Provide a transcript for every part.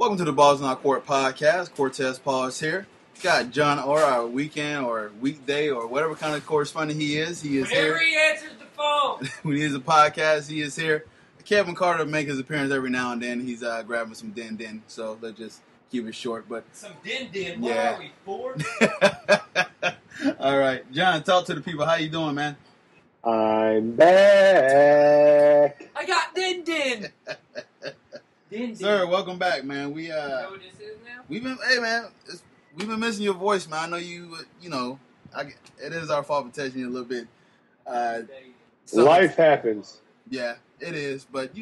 Welcome to the Balls on Our Court podcast. Cortez Paul is here. Got John Orr, our weekend or weekday or whatever kind of correspondent he is. He is Whenever here. he answers the phone. When he is a podcast, he is here. Kevin Carter make his appearance every now and then. He's grabbing some din-din, so let's just keep it short. But some din-din? What yeah. are we, 4? All right. John, talk to the people. How you doing, man? I'm back. I got din-din. Din-din. Sir, welcome back, man. We You know what this is now? we've been missing your voice, man. I know you it is our fault for touching you a little bit. Life happens. Yeah, it is. But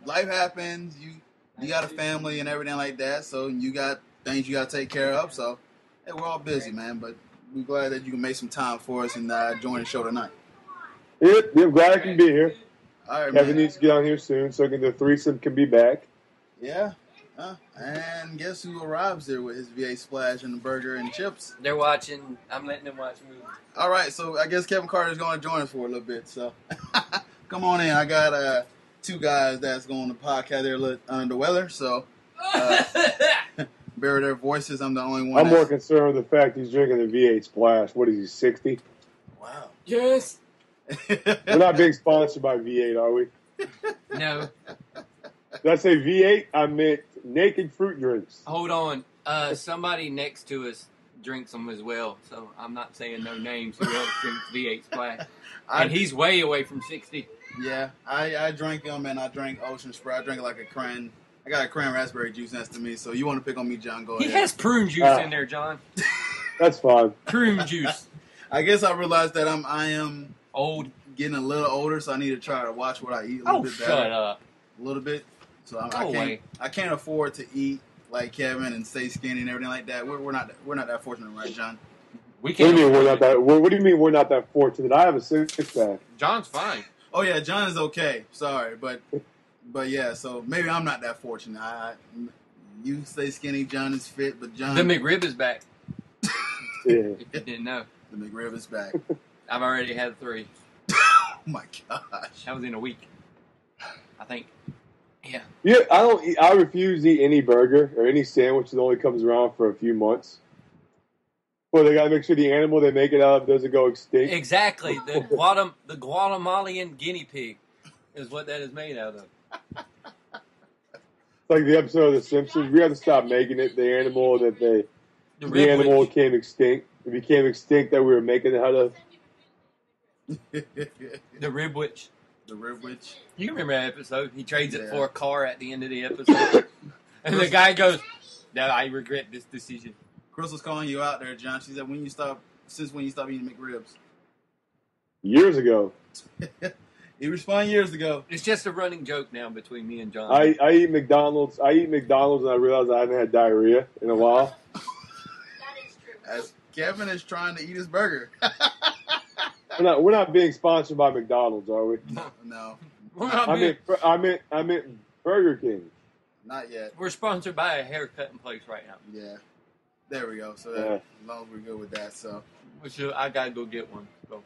life happens. You got a family and everything like that, so you got things you got to take care of. So hey, we're all busy, man. But we're glad that you can make some time for us and join the show tonight. Yep, glad I can be here. All right, Kevin man. needs to get on here soon so the threesome can be back. Yeah. And guess who arrives there with his V8 splash and the burger and chips? They're watching. I'm letting them watch movies. All right, so I guess Kevin Carter is going to join us for a little bit. So come on in. I got two guys that's going to podcast. They're a little under the weather, so bear their voices. I'm the only one. I'm more concerned with the fact he's drinking the V8 Splash. What is he, 60? Wow. Yes. We're not being sponsored by V8, are we? No. Did I say V8? I meant naked fruit drinks. Hold on. Somebody next to us drinks them as well, so I'm not saying no names. Who else drinks V8 Splash? And he's way away from 60. Yeah, I drank them, and I drank Ocean Spray. I drank like a cran. I got a cran raspberry juice next to me, so you want to pick on me, John, go He ahead. has prune juice in there, John. That's fine. Prune juice. I guess I realized that I am Old. getting a little older, so I need to try to watch what I eat a little bit better. Shut up. A little bit. So away. I can't afford to eat like Kevin and stay skinny and everything like that. We're not that fortunate, right, John? We What do can't. you mean we're not that? What do you mean we're not that fortunate? I have a six-pack. John's fine. Oh yeah, John is okay. Sorry, but yeah. So maybe I'm not that fortunate. You stay skinny, John is fit, but John The McRib is back. Yeah. If you didn't know. the McRib is back. I've already had 3. Oh my gosh. That was in a week, I think. Yeah. Yeah, I refuse to eat any burger or any sandwich that only comes around for a few months. Well, they got to make sure the animal they make it out of doesn't go extinct. Exactly. The Guatemalan guinea pig is what that is made out of. Like the episode of The Simpsons, we have to stop making it. The animal that The the animal rib became extinct. It became extinct that we were making it out of. The rib witch. The rib witch. You remember that episode? He trades it Yeah. for a car at the end of the episode. And the guy goes, "No, I regret this decision." Crystal's calling you out there, John. She said, since when you stop eating McRibs? Years ago. He responded years ago. It's just a running joke now between me and John. I eat McDonald's. And I realized I haven't had diarrhea in a while. As Kevin is trying to eat his burger. We're not being sponsored by McDonald's, are we? No, We're, not I meant Burger King. not yet. we're sponsored by a haircutting place right now. Yeah. There we go. So Yeah. as long as we're good with that. So I gotta go get one. So.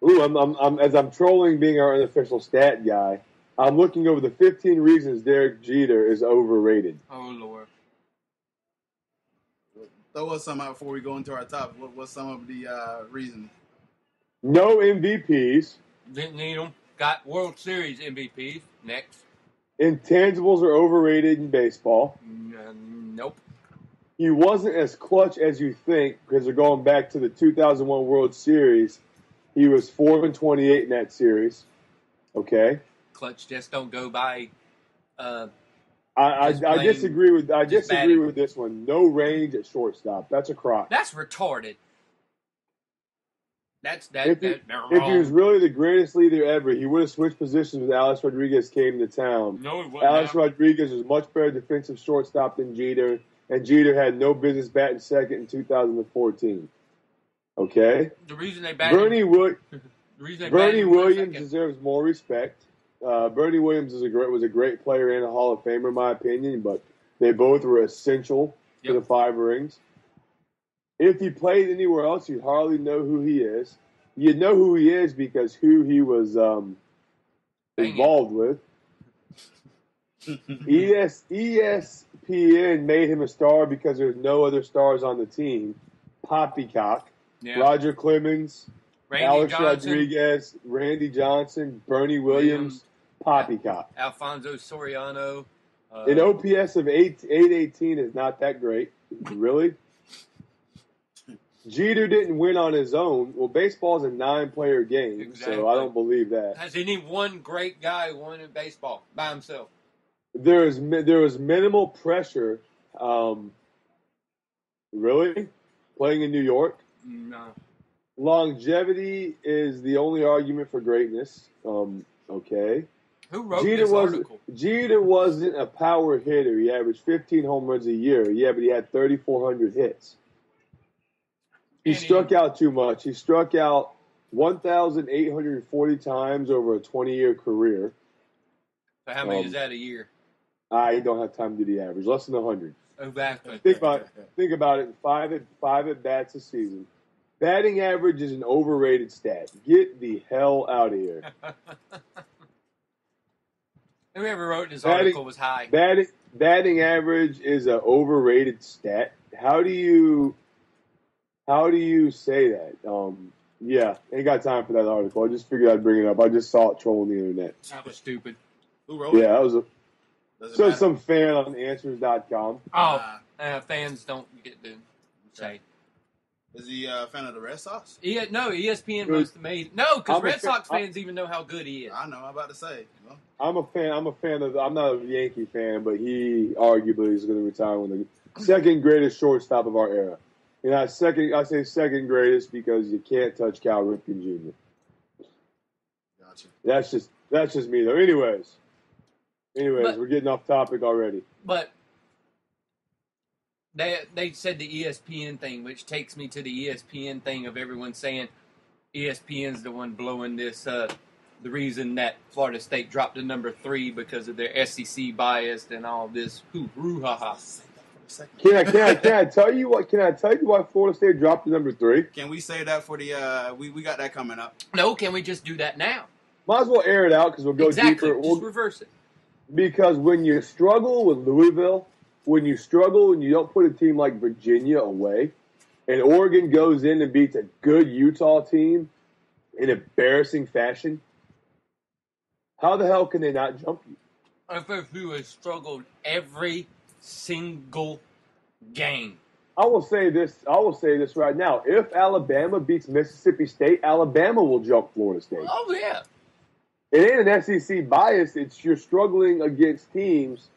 Ooh, as I'm trolling being our unofficial stat guy, I'm looking over the 15 reasons Derek Jeter is overrated. Oh Lord. throw us some out before we go into our topic. What's some of the reasons? No MVPs. Didn't need them. Got World Series MVPs. Next. Intangibles are overrated in baseball. Nope. He wasn't as clutch as you think because they're going back to the 2001 World Series. He was 4-28 in that series. Okay. Clutch just don't go by. I disagree with batting. with this one. No range at shortstop. That's a crop. That's retarded. If he was really the greatest leader ever, he would have switched positions when Alex Rodriguez came to town. No, it wasn't. Alex Rodriguez was much better defensive shortstop than Jeter, and Jeter had no business batting second in 2014. Okay? The reason they batted Bernie him Williams second. deserves more respect. Bernie Williams was a great player and a Hall of Famer, in my opinion, but they both were essential to the 5 rings. If he played anywhere else, you'd hardly know who he is. You'd know who he is because who he was involved with. ESPN made him a star because there's no other stars on the team. Poppycock. Yeah. Roger Clemens, Randy Alex Johnson, Rodriguez, Randy Johnson, Bernie Williams, Poppycock. Alfonso Soriano. An OPS of 818 is not that great. Really? Jeter didn't win on his own. Well, baseball's a 9-player game, so I don't believe that. Has any one great guy won in baseball by himself? There was minimal pressure. Really? Playing in New York? No. Longevity is the only argument for greatness. Okay. Who wrote this article? Jeter wasn't a power hitter. He averaged 15 home runs a year. Yeah, but he had 3,400 hits. He struck out too much. He struck out 1,840 times over a 20-year career. So how many is that a year? I don't have time to do the average. Less than 100. Exactly. Think about it. Five at bats a season. Batting average is an overrated stat. Get the hell out of here. Whoever wrote this article was high. Batting average is an overrated stat. How do you say that? Yeah, ain't got time for that article. I just figured I'd bring it up. I just saw it trolling the internet. That was stupid. Who wrote it? Yeah, that was some fan on Answers.com. Oh, fans don't get to say. Is he a fan of the Red Sox? No, ESPN must have made. No, because Red Sox fans even know how good he is. I know. I'm about to say. Well. I'm a fan of. I'm not a Yankee fan, but he arguably is going to retire when the second greatest shortstop of our era. And I say second greatest because you can't touch Cal Ripken Jr. Gotcha. That's just me though. Anyways, we're getting off topic already. But they said the ESPN thing, which takes me to the ESPN thing of everyone saying ESPN's the one blowing this. The reason that Florida State dropped to number 3 because of their SEC bias and all this hoo-ha-ha. Can I tell you what? Can I tell you why Florida State dropped to number 3? Can we say that for the? We got that coming up. No, can we just do that now? Might as well air it out because we'll go deeper. Just reverse it. Because when you struggle with Louisville, when you struggle and you don't put a team like Virginia away, and Oregon goes in and beats a good Utah team in embarrassing fashion, how the hell can they not jump you? FSU has struggled every single game. I will say this right now. If Alabama beats Mississippi State, Alabama will jump Florida State. Oh, yeah. It ain't an SEC bias. It's you're struggling against teams.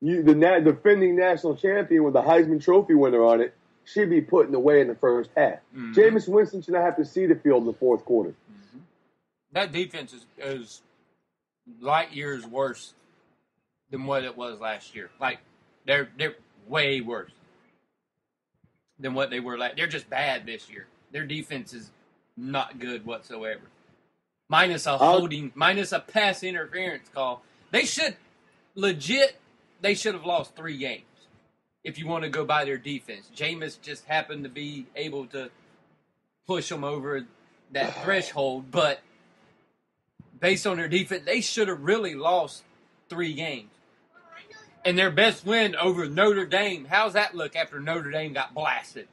The defending national champion with the Heisman Trophy winner on it should be putting away in the first half. Mm-hmm. Jameis Winston should not have to see the field in the fourth quarter. Mm-hmm. That defense is light years worse than what it was last year. Like, they're way worse than what they were last. They're just bad this year. Their defense is not good whatsoever. Minus a pass interference call. They should have lost 3 games if you want to go by their defense. Jameis just happened to be able to push them over that threshold, but based on their defense, they should have really lost 3 games. And their best win over Notre Dame. How's that look after Notre Dame got blasted?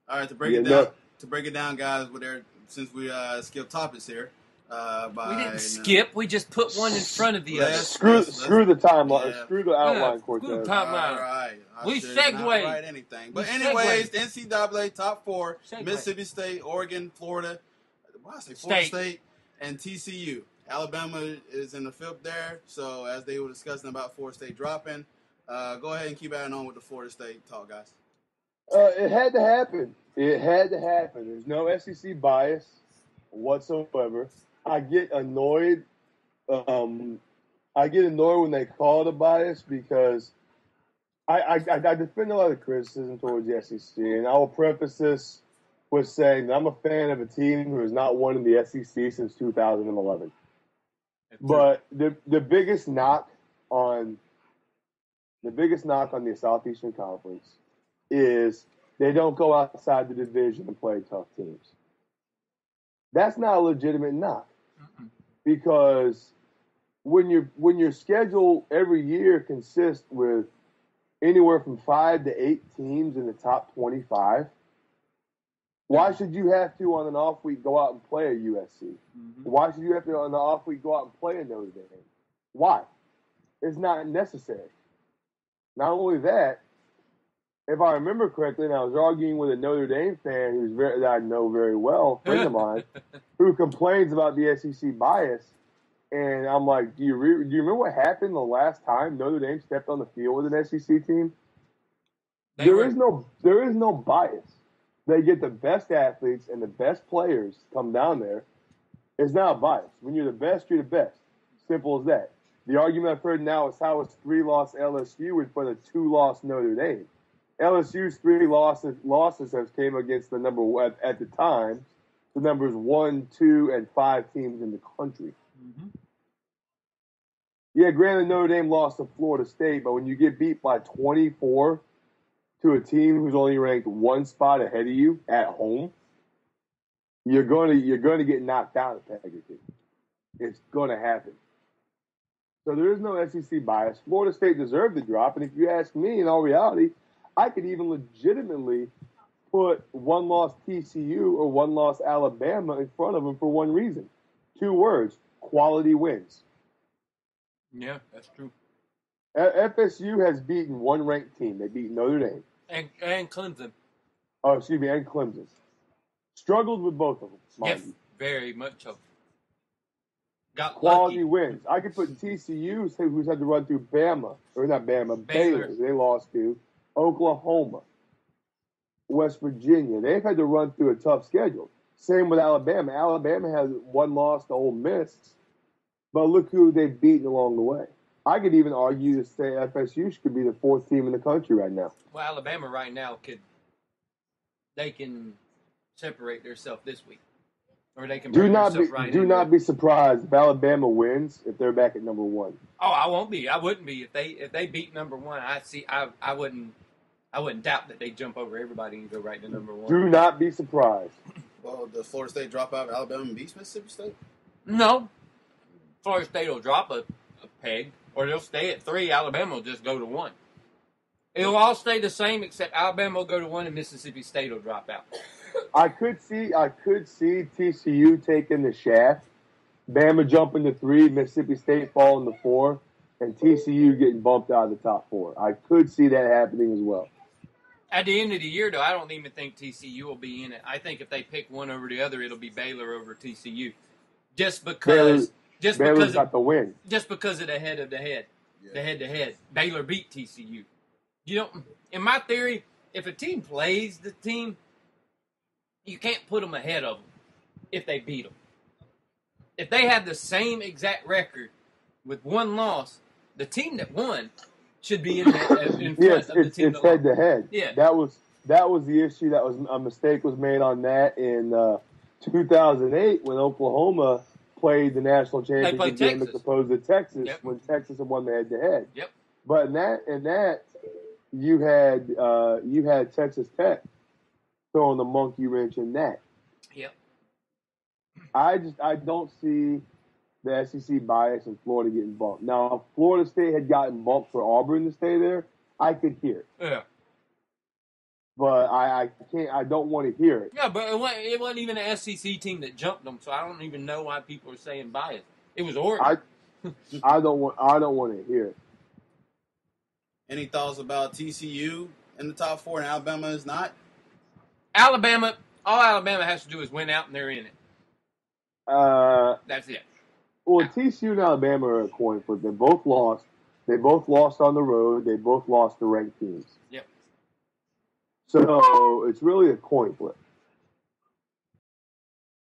All right, to break it down, guys, since we skipped topics here. We didn't skip. We just put one in front of the other. Screw the timeline. Yeah. Screw the outline, Cortez. Screw the timeline. All right. We segue. Write anything. But anyways, the NCAA top 4, Mississippi State, Oregon, Florida. Why I say Florida State and TCU. Alabama is in the fifth there. So as they were discussing about Florida State dropping, go ahead and keep adding on with the Florida State talk, guys. It had to happen. There's no SEC bias whatsoever. I get annoyed. When they call it a bias because I defend a lot of criticism towards the SEC, and I will preface this with saying that I'm a fan of a team who has not won in the SEC since 2011. But the biggest knock on the Southeastern Conference is they don't go outside the division and play tough teams. That's not a legitimate knock because when your schedule every year consists with anywhere from 5 to 8 teams in the top 25, why should you have to on an off week go out and play a USC? Mm-hmm. Why should you have to on the off week go out and play a Notre Dame? Why? It's not necessary. Not only that, if I remember correctly, and I was arguing with a Notre Dame fan that I know very well, a friend of mine, who complains about the SEC bias, and I'm like, do you remember what happened the last time Notre Dame stepped on the field with an SEC team? There is no bias. They get the best athletes and the best players come down there. It's not a bias. When you're the best, you're the best. Simple as that. The argument I've heard now is how it's 3-loss LSU in front of 2-loss Notre Dame. LSU's 3 losses have came against the number one at the time, the numbers 1, 2, and 5 teams in the country. Mm-hmm. Yeah, granted Notre Dame lost to Florida State, but when you get beat by 24 to a team who's only ranked 1 spot ahead of you at home, you're going to get knocked out at Pegasus. It's going to happen. So there is no SEC bias. Florida State deserved the drop, and if you ask me, in all reality, I could even legitimately put 1-loss TCU or 1-loss Alabama in front of them for one reason. 2 words: quality wins. Yeah, that's true. FSU has beaten one ranked team. They beat Notre Dame. And Clemson. Oh, excuse me, and Clemson. Struggled with both of them. Yes, very much so. Got quality lucky. wins. I could put TCU, who's had to run through Baylor. Baylor. They lost to Oklahoma, West Virginia. They've had to run through a tough schedule. Same with Alabama. Alabama has 1 loss to Ole Miss, but look who they've beaten along the way. I could even argue to say FSU could be the 4th team in the country right now. Well, Alabama right now they can separate themselves this week, or they can do not be surprised if Alabama wins if they're back at number 1. Oh, I won't be. I wouldn't be if they beat number 1. I wouldn't doubt that they jump over everybody and go right to number 1. Do not be surprised. Well, does Florida State drop out of Alabama and beat Mississippi State? No, Florida State will drop a peg, or they'll stay at 3. Alabama will just go to 1. It'll all stay the same, except Alabama will go to 1 and Mississippi State will drop out. I could see TCU taking the shaft, Bama jumping to 3, Mississippi State falling to 4, and TCU getting bumped out of the top 4. I could see that happening as well. At the end of the year, though, I don't even think TCU will be in it. I think if they pick one over the other, it'll be Baylor over TCU, just because Baylor's got the win. Just because of the head-to-head. Baylor beat TCU. In my theory, if a team plays the team, you can't put them ahead of them if they beat them. If they have the same exact record with 1 loss, the team that won should be in front of the team that lost. It's head-to-head. Yeah. That was the issue. That was a mistake was made on that in 2008 when Oklahoma played the national championship game as opposed to Texas when Texas had won the head-to-head. Yep. But in that you had Texas Tech throwing the monkey wrench in that. Yep. I don't see the SEC bias in Florida getting bumped. Now, if Florida State had gotten bumped for Auburn to stay there, I could hear it. Yeah. But I can't. I don't want to hear it. Yeah, but it wasn't even an SEC team that jumped them, so I don't even know why people are saying bias. It was Oregon. I don't want to hear it. Any thoughts about TCU in the top 4 and Alabama is not? Alabama, all Alabama has to do is win out and they're in it. That's it. Well, TCU and Alabama are a coin flip. They both lost. They both lost on the road. They both lost to ranked teams. Yep. So it's really a coin flip.